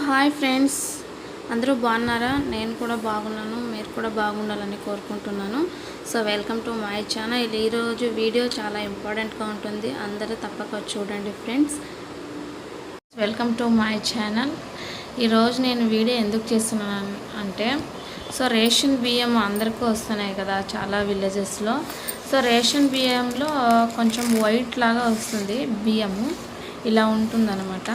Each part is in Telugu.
హాయ్ ఫ్రెండ్స్, అందరూ బాగున్నారా? నేను కూడా బాగున్నాను. మీరు కూడా బాగుండాలని కోరుకుంటున్నాను. So welcome to my channel. ఈరోజు వీడియో చాలా ఇంపార్టెంట్గా ఉంటుంది, అందరూ తప్పక చూడండి friends. Welcome to my channel. ఈరోజు నేను వీడియో ఎందుకు చేస్తున్నాను అంటే, సో రేషన్ బియ్యం అందరికీ వస్తున్నాయి కదా చాలా విలేజెస్లో. సో రేషన్ బియ్యంలో కొంచెం వైట్ లాగా వస్తుంది బియ్యము, ఇలా ఉంటుందన్నమాట.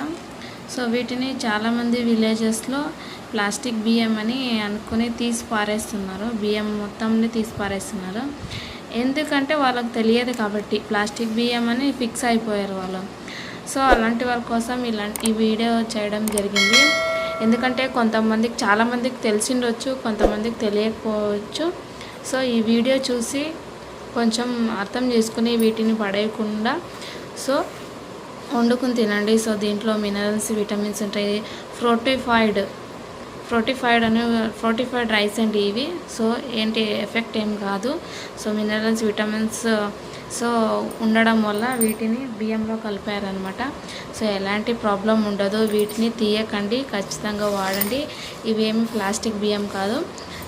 సో వీటిని చాలామంది విలేజెస్లో ప్లాస్టిక్ బియ్యం అని అనుకుని తీసి పారేస్తున్నారు, బియ్యం మొత్తంని తీసి పారేస్తున్నారు. ఎందుకంటే వాళ్ళకి తెలియదు కాబట్టి ప్లాస్టిక్ బియ్యం అని ఫిక్స్ అయిపోయారు వాళ్ళు. సో అలాంటి వాళ్ళ కోసం ఈ వీడియో చేయడం జరిగింది. ఎందుకంటే కొంతమందికి చాలామందికి తెలిసిండొచ్చు, కొంతమందికి తెలియకపోవచ్చు. సో ఈ వీడియో చూసి కొంచెం అర్థం చేసుకుని వీటిని పడేయకుండా సో వండుకుని తినండి. సో దీంట్లో మినరల్స్, విటమిన్స్ ఉంటాయి. ఫ్రోటిఫైడ్ రైస్ అండి ఇవి. సో ఏంటి ఎఫెక్ట్ ఏం కాదు. సో మినరల్స్, విటమిన్స్ సో ఉండడం వల్ల వీటిని బియ్యంలో కలిపారనమాట. సో ఎలాంటి ప్రాబ్లం ఉండదు. వీటిని తీయకండి, ఖచ్చితంగా వాడండి. ఇవేమి ప్లాస్టిక్ బియ్యం కాదు.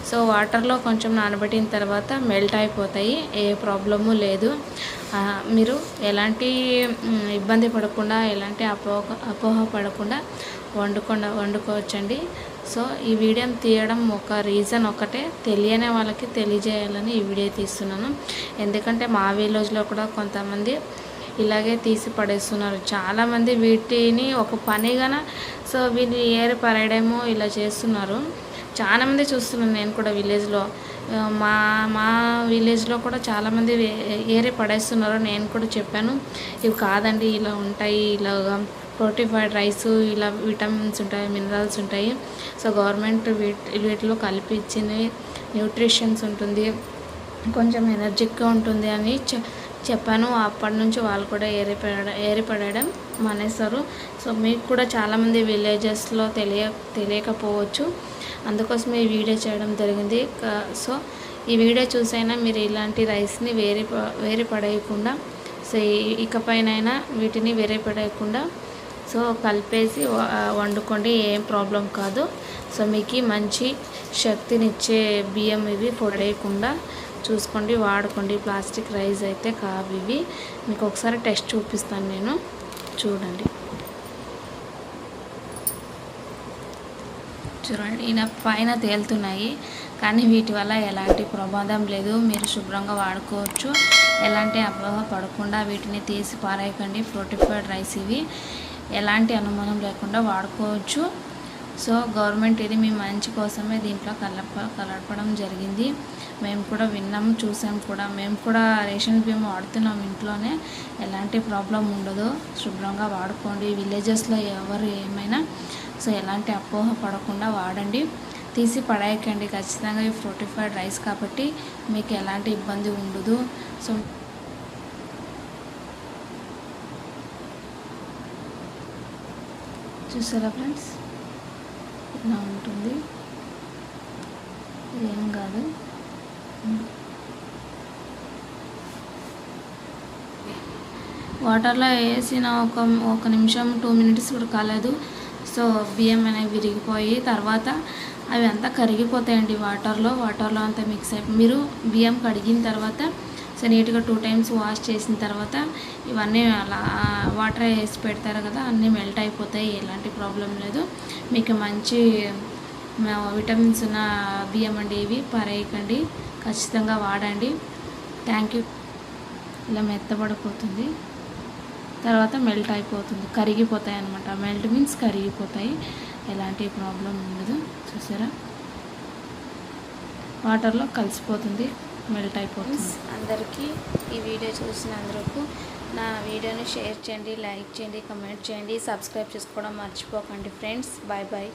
సో వాటర్లో కొంచెం నానబెట్టిన తర్వాత మెల్ట్ అయిపోతాయి, ఏ ప్రాబ్లము లేదు. మీరు ఎలాంటి ఇబ్బంది పడకుండా, ఎలాంటి అపోహ పడకుండా వండుకోవచ్చండి. సో ఈ వీడియోని తీయడం ఒక రీజన్ ఒకటే, తెలియని వాళ్ళకి తెలియజేయాలని ఈ వీడియో తీస్తున్నాను. ఎందుకంటే మా విలేజ్లో కూడా కొంతమంది ఇలాగే తీసి పడేస్తున్నారు. చాలామంది వీటిని ఒక పనిగాన సో వీటిని ఏరి పడేయడము ఇలా చేస్తున్నారు. చాలామంది చూస్తున్నాను నేను కూడా విలేజ్లో. మా విలేజ్లో కూడా చాలామంది ఏరి పడేస్తున్నారు. నేను కూడా చెప్పాను, ఇవి కాదండి, ఇలా ఉంటాయి, ఇలాగా ఫ్రోటిఫైడ్ రైస్, ఇలా విటమిన్స్ ఉంటాయి, మినరల్స్ ఉంటాయి. సో గవర్నమెంట్ వీటిలో కల్పించిన న్యూట్రిషన్స్ ఉంటుంది, కొంచెం ఎనర్జిక్గా ఉంటుంది అని చెప్పాను. అప్పటి నుంచి వాళ్ళు కూడా ఏరిపడడం మానేస్తారు. సో మీకు కూడా చాలామంది విలేజెస్లో తెలియకపోవచ్చు, అందుకోసమే ఈ వీడియో చేయడం జరిగింది. సో ఈ వీడియో చూసైనా మీరు ఇలాంటి రైస్ని వేరే పడేయకుండా, సో ఇకపైనైనా వీటిని వేరే పడేయకుండా సో కలిపేసి వండుకోండి, ఏం ప్రాబ్లం కాదు. సో మీకు మంచి శక్తినిచ్చే బియ్యం ఇవి, పడేయకుండా చూసుకోండి, వాడుకోండి. ప్లాస్టిక్ రైస్ అయితే కావు ఇవి. మీకు ఒకసారి టెస్ట్ చూపిస్తాను నేను, చూడండి. చూడండి, ఈయన పైన తేలుతున్నాయి, కానీ వీటి వల్ల ఎలాంటి ప్రమాదం లేదు. మీరు శుభ్రంగా వాడుకోవచ్చు, ఎలాంటి అపోహ పడకుండా వీటిని తీసి పారేయకండి. ఫ్రోటిఫైడ్ రైస్ ఇవి, ఎలాంటి అనుమానం లేకుండా వాడుకోవచ్చు. సో గవర్నమెంట్ ఇది మీ మంచి కోసమే దీంట్లో కలపడం జరిగింది. మేము కూడా విన్నాము, చూసాం కూడా. మేము కూడా రేషన్ బియ్యం వాడుతున్నాం ఇంట్లోనే, ఎలాంటి ప్రాబ్లం ఉండదు. శుభ్రంగా వాడుకోండి. విలేజెస్లో ఎవరు ఏమైనా సో ఎలాంటి అపోహ పడకుండా వాడండి, తీసి పడేయకండి. ఖచ్చితంగా ఈ ఫ్రోటిఫైడ్ రైస్ కాబట్టి మీకు ఎలాంటి ఇబ్బంది ఉండదు. సో చూసారా ఫ్రెండ్స్, ఇలా ఉంటుంది, ఏం కాదు. వాటర్లో వేసిన ఒక నిమిషం 2 minutes కూడా కాలేదు. సో బియ్యం అనేవి విరిగిపోయి తర్వాత అవి అంతా కరిగిపోతాయండి వాటర్లో అంతా మిక్స్ అయిపోయి. మీరు బియ్యం కడిగిన తర్వాత సో నీట్గా 2 times వాష్ చేసిన తర్వాత ఇవన్నీ అలా వాటర్ వేసి పెడతారు కదా, అన్నీ మెల్ట్ అయిపోతాయి, ఎలాంటి ప్రాబ్లం లేదు. మీకు మంచి విటమిన్స్ ఉన్న బియ్యం అండి ఇవి, పరేయకండి, ఖచ్చితంగా వాడండి. Thank you. ఇలా మెత్తబడిపోతుంది, తర్వాత మెల్ట్ అయిపోతుంది, కరిగిపోతాయి అన్నమాట. మెల్ట్ మీన్స్ కరిగిపోతాయి, ఎలాంటి ప్రాబ్లం ఉండదు. చూసారా, వాటర్లో కలిసిపోతుంది, మెల్ట్ అయిపోతుంది. అందరికీ ఈ వీడియో చూసినందుకు నా వీడియోని షేర్ చేయండి, లైక్ చేయండి, కమెంట్ చేయండి, సబ్స్క్రైబ్ చేసుకోవడం మర్చిపోకండి ఫ్రెండ్స్. Bye bye.